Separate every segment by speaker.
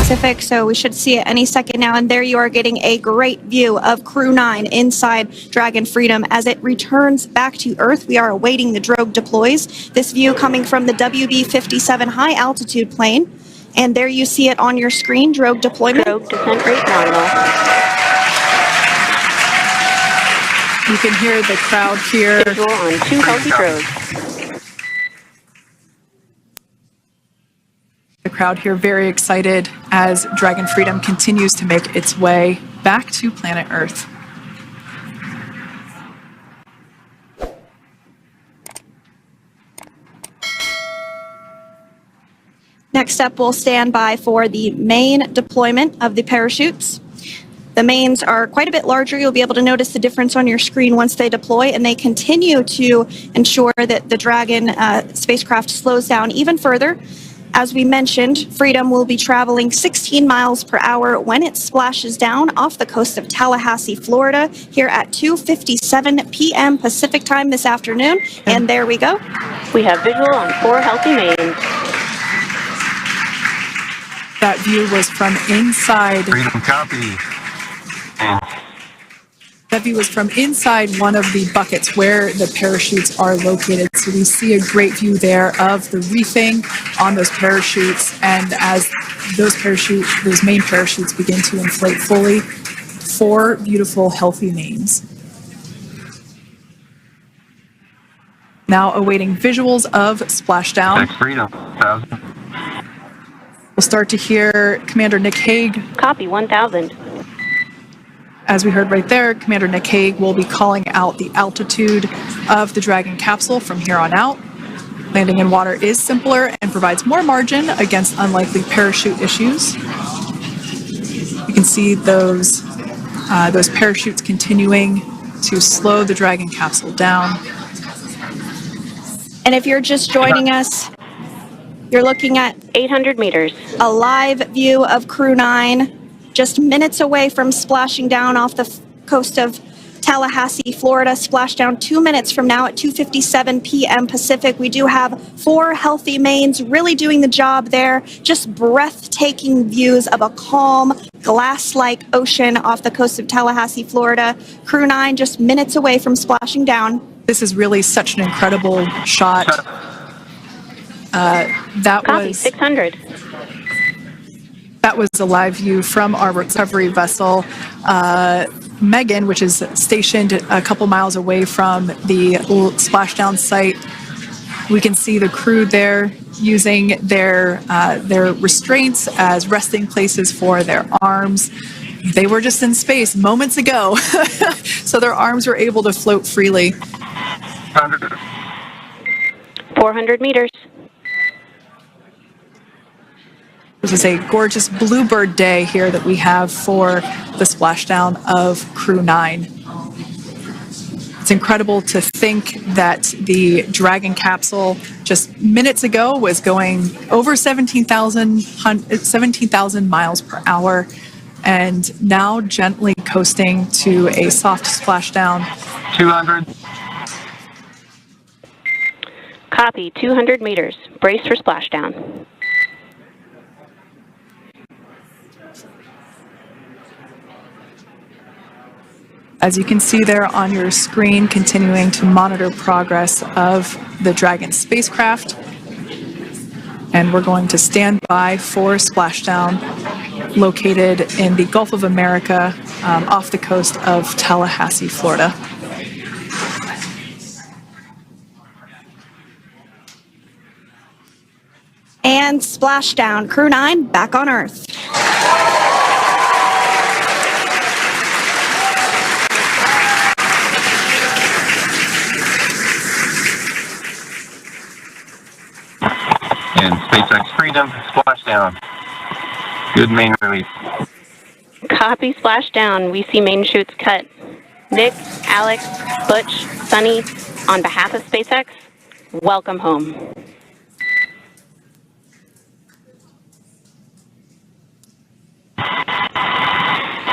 Speaker 1: Pacific, so we should see it any second now. And there you are getting a great view of Crew 9 inside Dragon Freedom as it returns back to Earth. We are awaiting the drogue deploys. This view coming from the WB-57 high altitude plane. And there you see it on your screen, drogue deployment.
Speaker 2: Drogue descent rate nominal.
Speaker 3: You can hear the crowd here.
Speaker 2: Visual on 2 healthy drogues.
Speaker 3: The crowd here very excited as Dragon Freedom continues to make its way back to planet Earth.
Speaker 1: Next up, we'll stand by for the main deployment of the parachutes. The mains are quite a bit larger. You'll be able to notice the difference on your screen once they deploy, and they continue to ensure that the Dragon spacecraft slows down even further. As we mentioned, Freedom will be traveling 16 miles per hour when it splashes down off the coast of Tallahassee, Florida, here at 2:57 p.m. Pacific time this afternoon. And there we go.
Speaker 2: We have visual on 4 healthy mains.
Speaker 3: That view was from inside.
Speaker 4: Freedom copy.
Speaker 3: That view was from inside one of the buckets where the parachutes are located. So we see a great view there of the reefing on those parachutes. And as those main parachutes begin to inflate fully, 4 beautiful, healthy mains. Now awaiting visuals of splashdown.
Speaker 4: Freedom, 1,000.
Speaker 3: We'll start to hear Commander Nick Hague.
Speaker 2: Copy, 1,000.
Speaker 3: As we heard right there, Commander Nick Hague will be calling out the altitude of the Dragon capsule from here on out. Landing in water is simpler and provides more margin against unlikely parachute issues. You can see those parachutes continuing to slow the Dragon capsule down.
Speaker 1: And if you're just joining us, you're looking at
Speaker 2: 800 meters.
Speaker 1: a live view of Crew 9. Just minutes away from splashing down off the coast of Tallahassee, Florida. Splash down 2 minutes from now at 2:57 p.m. Pacific. We do have 4 healthy mains really doing the job there. Just breathtaking views of a calm, glass-like ocean off the coast of Tallahassee, Florida. Crew 9 just minutes away from splashing down.
Speaker 3: This is really such an incredible shot. That
Speaker 2: Copy,
Speaker 3: was
Speaker 2: 600.
Speaker 3: That was a live view from our recovery vessel, Megan, which is stationed a couple miles away from the splashdown site. We can see the crew there using their restraints as resting places for their arms. They were just in space moments ago, so their arms were able to float freely.
Speaker 2: 400 meters.
Speaker 3: This is a gorgeous bluebird day here that we have for the splashdown of Crew 9. It's incredible to think that the Dragon capsule just minutes ago was going over 17,000 miles per hour, and now gently coasting to a soft splashdown.
Speaker 4: 200.
Speaker 2: Copy, 200 meters. Brace for splashdown.
Speaker 3: As you can see there on your screen, continuing to monitor progress of the Dragon spacecraft. And we're going to stand by for splashdown located in the Gulf of America off the coast of Tallahassee, Florida.
Speaker 1: And splashdown. Crew 9 back on Earth.
Speaker 4: And SpaceX Freedom, splashdown. Good main release.
Speaker 2: Copy, splashdown. We see main chutes cut. Nick, Alex, Butch, Sunny, on behalf of SpaceX, welcome home.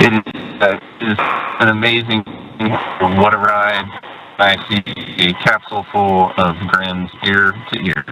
Speaker 4: It is an amazing, what a ride. I see a capsule full of grins ear to ear.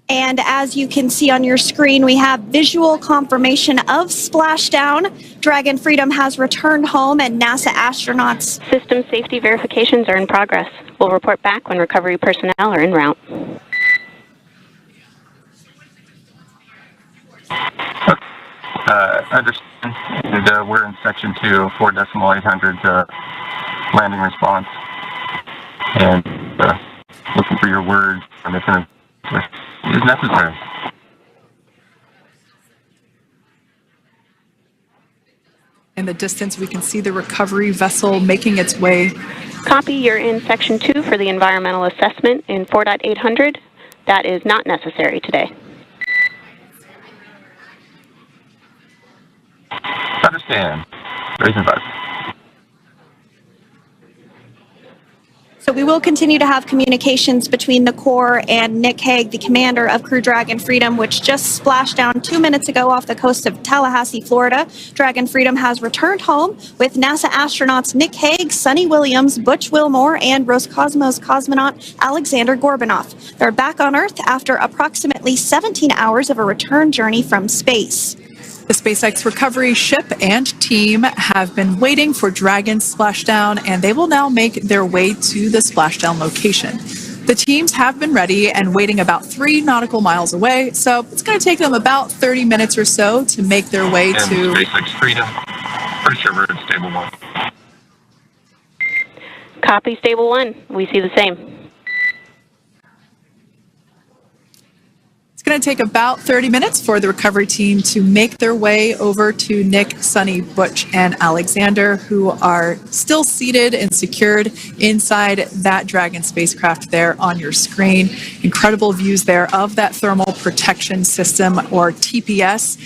Speaker 1: And as you can see on your screen, we have visual confirmation of splashdown. Dragon Freedom has returned home, and NASA astronauts.
Speaker 2: System safety verifications are in progress. We'll report back when recovery personnel are en route.
Speaker 4: Understand. And, we're in section 2, 4.800 landing response. And looking for your words on if it is necessary.
Speaker 3: In the distance, we can see the recovery vessel making its way.
Speaker 2: Copy, you're in section 2 for the environmental assessment in 4.800. That is not necessary today.
Speaker 4: Understand. Raise and buzz.
Speaker 1: So we will continue to have communications between the Corps and Nick Hague, the commander of Crew Dragon Freedom, which just splashed down 2 minutes ago off the coast of Tallahassee, Florida. Dragon Freedom has returned home with NASA astronauts Nick Hague, Sunita Williams, Butch Wilmore, and Roscosmos cosmonaut Alexander Gorbanov. They're back on Earth after approximately 17 hours of a return journey from space.
Speaker 3: The SpaceX recovery ship and team have been waiting for Dragon's splashdown, and they will now make their way to the splashdown location. The teams have been ready and waiting about 3 nautical miles away, so it's going to take them about 30 minutes or so to make their way
Speaker 4: and
Speaker 3: to
Speaker 4: SpaceX Freedom. Pretty sure we're in stable 1.
Speaker 2: Copy, stable 1. We see the same.
Speaker 3: It's going to take about 30 minutes for the recovery team to make their way over to Nick, Sunny, Butch, and Alexander, who are still seated and secured inside that Dragon spacecraft there on your screen. Incredible views there of that thermal protection system, or TPS.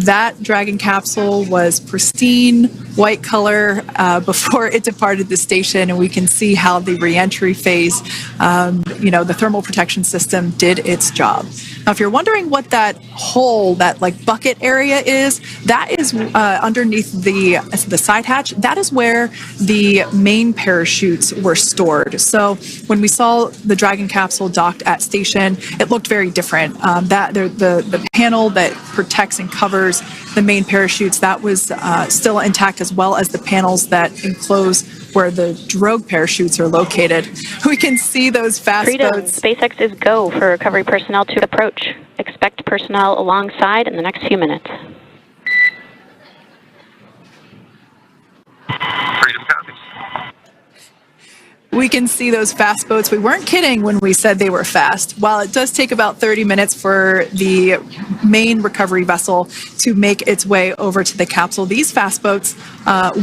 Speaker 3: That Dragon capsule was pristine, white color before it departed the station, and we can see how the reentry phase, the thermal protection system did its job. Now, if you're wondering what that hole, that like bucket area is, that is underneath the side hatch. That is where the main parachutes were stored. So when we saw the Dragon capsule docked at station, it looked very different. The panel that protects and covers the main parachutes, that was still intact, as well as the panels that enclose where the drogue parachutes are located. We can see those fast boats.
Speaker 2: SpaceX's go for recovery personnel to approach. Expect personnel alongside in the next few minutes.
Speaker 4: Freedom copies.
Speaker 3: We can see those fast boats. We weren't kidding when we said they were fast. While it does take about 30 minutes for the main recovery vessel to make its way over to the capsule, these fast boats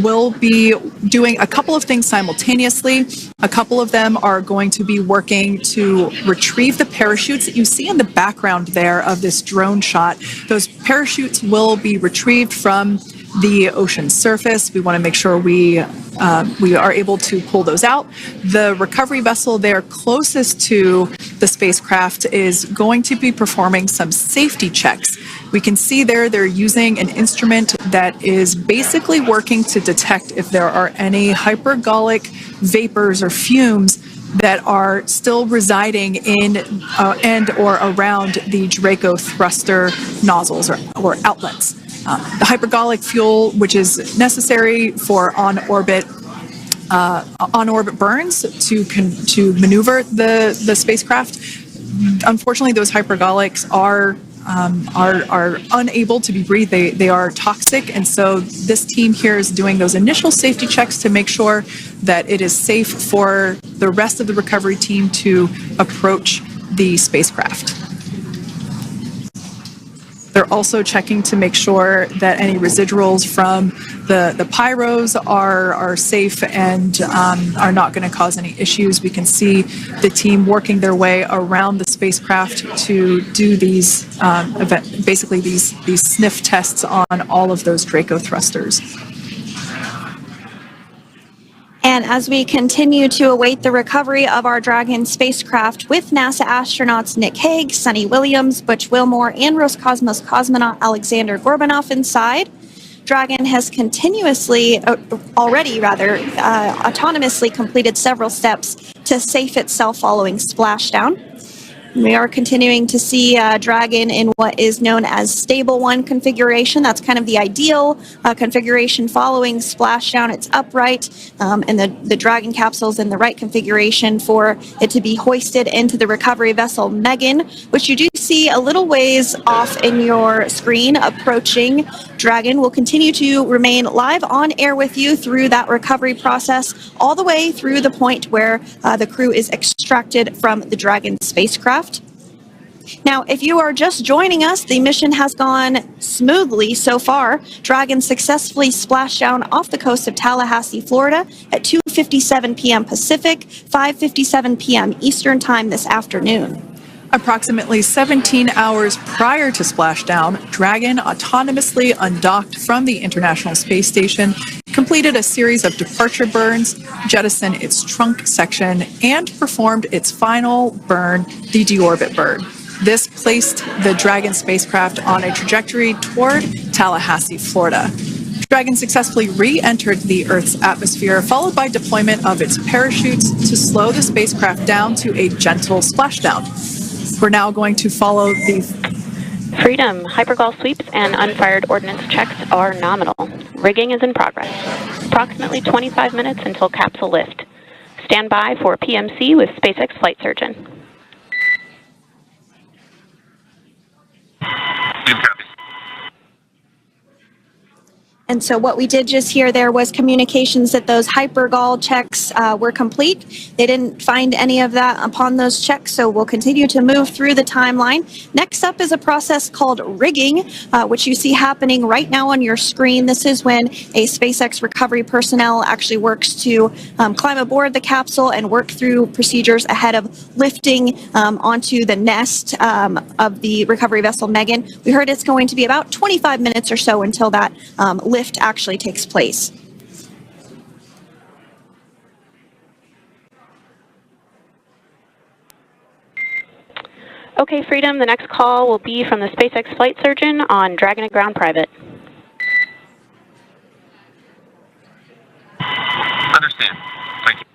Speaker 3: will be doing a couple of things simultaneously. A couple of them are going to be working to retrieve the parachutes that you see in the background there of this drone shot. Those parachutes will be retrieved from the ocean surface. We want to make sure we are able to pull those out. The recovery vessel there closest to the spacecraft is going to be performing some safety checks. We can see there they're using an instrument that is basically working to detect if there are any hypergolic vapors or fumes that are still residing in and or around the Draco thruster nozzles or outlets. The hypergolic fuel, which is necessary for on-orbit burns to maneuver the spacecraft. Unfortunately, those hypergolics are unable to be breathed. They are toxic, and so this team here is doing those initial safety checks to make sure that it is safe for the rest of the recovery team to approach the spacecraft. They're also checking to make sure that any residuals from the pyros are safe and are not going to cause any issues. We can see the team working their way around the spacecraft to do these basically these sniff tests on all of those Draco thrusters.
Speaker 1: And as we continue to await the recovery of our Dragon spacecraft with NASA astronauts Nick Hague, Sunny Williams, Butch Wilmore, and Roscosmos cosmonaut Alexander Gorbanov inside, Dragon has autonomously completed several steps to safe itself following splashdown. We are continuing to see Dragon in what is known as stable 1 configuration. That's kind of the ideal configuration following splashdown. It's upright, and the Dragon capsule is in the right configuration for it to be hoisted into the recovery vessel Megan, which you do see a little ways off in your screen approaching. Dragon will continue to remain live on air with you through that recovery process, all the way through the point where the crew is extracted from the Dragon spacecraft. Now, if you are just joining us, the mission has gone smoothly so far. Dragon successfully splashed down off the coast of Tallahassee, Florida at 2:57 p.m. Pacific, 5:57 p.m. Eastern Time this afternoon.
Speaker 3: Approximately 17 hours prior to splashdown, Dragon autonomously undocked from the International Space Station, completed a series of departure burns, jettisoned its trunk section, and performed its final burn, the deorbit burn. This placed the Dragon spacecraft on a trajectory toward Tallahassee, Florida. Dragon successfully re-entered the Earth's atmosphere, followed by deployment of its parachutes to slow the spacecraft down to a gentle splashdown. We're now going to follow the
Speaker 2: Freedom. Hypergol sweeps and unfired ordnance checks are nominal. Rigging is in progress. Approximately 25 minutes until capsule lift. Stand by for PMC with SpaceX flight surgeon.
Speaker 1: And so what we did just hear there was communications that those hypergol checks were complete. They didn't find any of that upon those checks, so we'll continue to move through the timeline. Next up is a process called rigging, which you see happening right now on your screen. This is when a SpaceX recovery personnel actually works to climb aboard the capsule and work through procedures ahead of lifting onto the nest of the recovery vessel Megan. We heard it's going to be about 25 minutes or so until that lift actually takes place.
Speaker 2: Okay, Freedom, the next call will be from the SpaceX flight surgeon on Dragon and Ground Private.
Speaker 4: Understand. Thank you.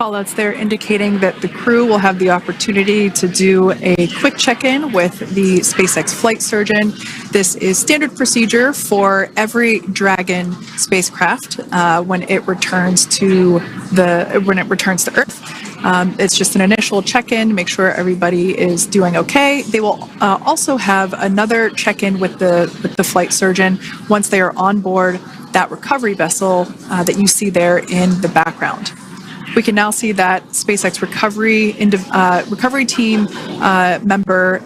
Speaker 3: callouts there indicating that the crew will have the opportunity to do a quick check-in with the SpaceX flight surgeon. This is standard procedure for every Dragon spacecraft when it returns to Earth. It's just an initial check-in, make sure everybody is doing okay. They will also have another check-in with the flight surgeon once they are on board that recovery vessel that you see there in the background. We can now see that SpaceX recovery team member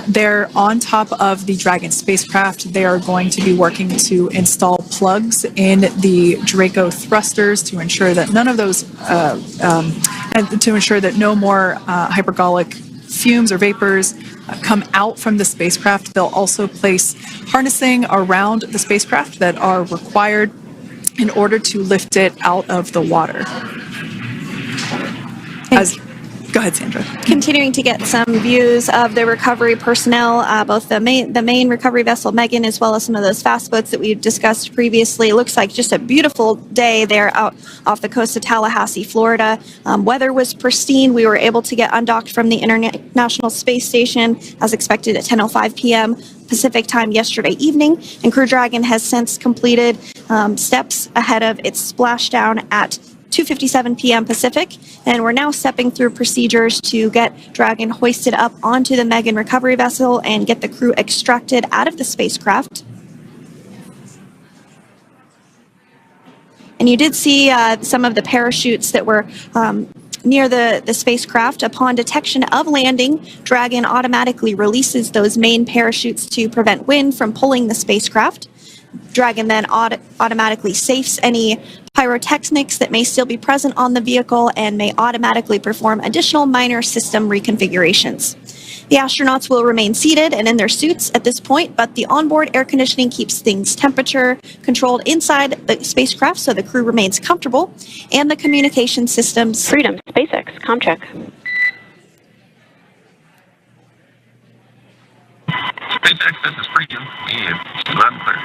Speaker 3: they're on top of the Dragon spacecraft. They are going to be working to install plugs in the Draco thrusters to ensure that none of those, and to ensure that no more hypergolic fumes or vapors come out from the spacecraft. They'll also place harnessing around the spacecraft that are required in order to lift it out of the water. Go ahead, Sandra.
Speaker 1: Continuing to get some views of the recovery personnel, both the main recovery vessel Megan, as well as some of those fast boats that we've discussed previously. It looks like just a beautiful day there out off the coast of Tallahassee, Florida. Weather was pristine. We were able to get undocked from the International Space Station as expected at 10:05 p.m. Pacific time yesterday evening, and Crew Dragon has since completed steps ahead of its splashdown at 2:57 p.m. Pacific, and we're now stepping through procedures to get Dragon hoisted up onto the Megan recovery vessel and get the crew extracted out of the spacecraft. And you did see some of the parachutes that were near the spacecraft. Upon detection of landing, Dragon automatically releases those main parachutes to prevent wind from pulling the spacecraft. Dragon then automatically safes any pyrotechnics that may still be present on the vehicle and may automatically perform additional minor system reconfigurations. The astronauts will remain seated and in their suits at this point, but the onboard air conditioning keeps things temperature controlled inside the spacecraft so the crew remains comfortable, and the communication systems.
Speaker 2: Freedom, SpaceX, comm check.
Speaker 4: SpaceX, this is Freedom. Yeah, loud and clear.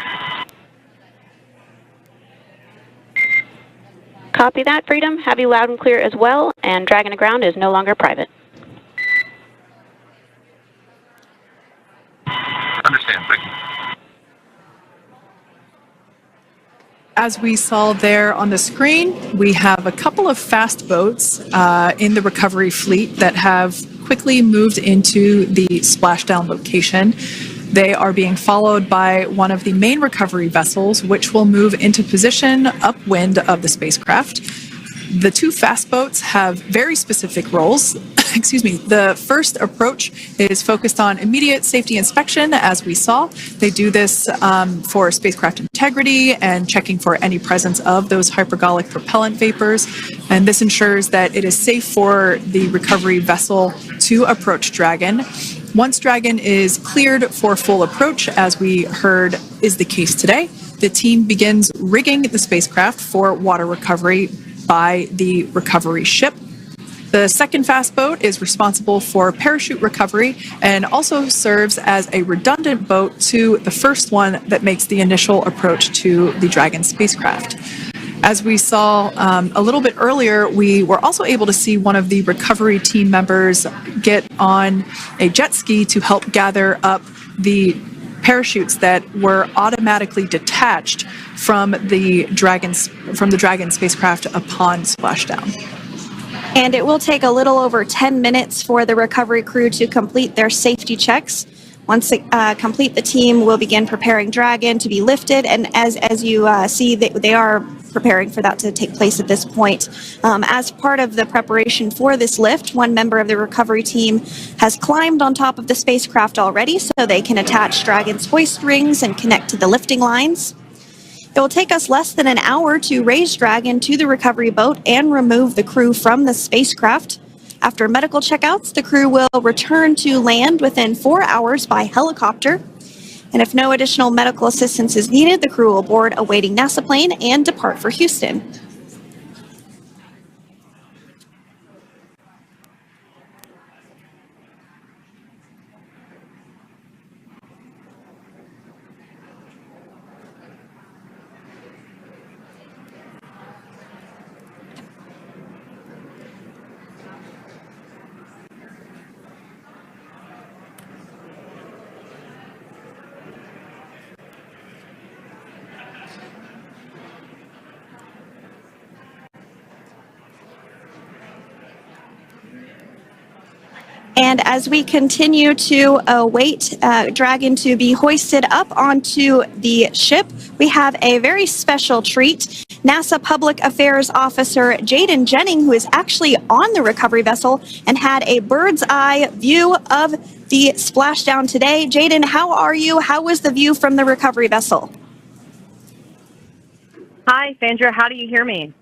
Speaker 2: Copy that, Freedom. Have you loud and clear as well, and Dragon to ground is no longer private.
Speaker 4: Understand. Thank you.
Speaker 3: As we saw there on the screen, we have a couple of fast boats in the recovery fleet that have quickly moved into the splashdown location. They are being followed by one of the main recovery vessels, which will move into position upwind of the spacecraft. The two fast boats have very specific roles. Excuse me. The first approach is focused on immediate safety inspection, as we saw. They do this for spacecraft integrity and checking for any presence of those hypergolic propellant vapors. And this ensures that it is safe for the recovery vessel to approach Dragon. Once Dragon is cleared for full approach, as we heard is the case today, the team begins rigging the spacecraft for water recovery by the recovery ship. The second fast boat is responsible for parachute recovery and also serves as a redundant boat to the first one that makes the initial approach to the Dragon spacecraft. As we saw a little bit earlier, we were also able to see one of the recovery team members get on a jet ski to help gather up the parachutes that were automatically detached from the Dragon spacecraft upon splashdown.
Speaker 1: And it will take a little over 10 minutes for the recovery crew to complete their safety checks. Once complete, the team will begin preparing Dragon to be lifted, and as you see, they are preparing for that to take place at this point. As part of the preparation for this lift, one member of the recovery team has climbed on top of the spacecraft already, so they can attach Dragon's hoist rings and connect to the lifting lines. It will take us less than an hour to raise Dragon to the recovery boat and remove the crew from the spacecraft. After medical checkouts, the crew will return to land within 4 hours by helicopter. And if no additional medical assistance is needed, the crew will board a waiting NASA plane and depart for Houston. And as we continue to await Dragon to be hoisted up onto the ship, we have a very special treat. NASA Public Affairs Officer Jaden Jennings, who is actually on the recovery vessel and had a bird's eye view of the splashdown today. Jaden, how are you? How was the view from the recovery vessel?
Speaker 5: Hi, Sandra. How do you hear me?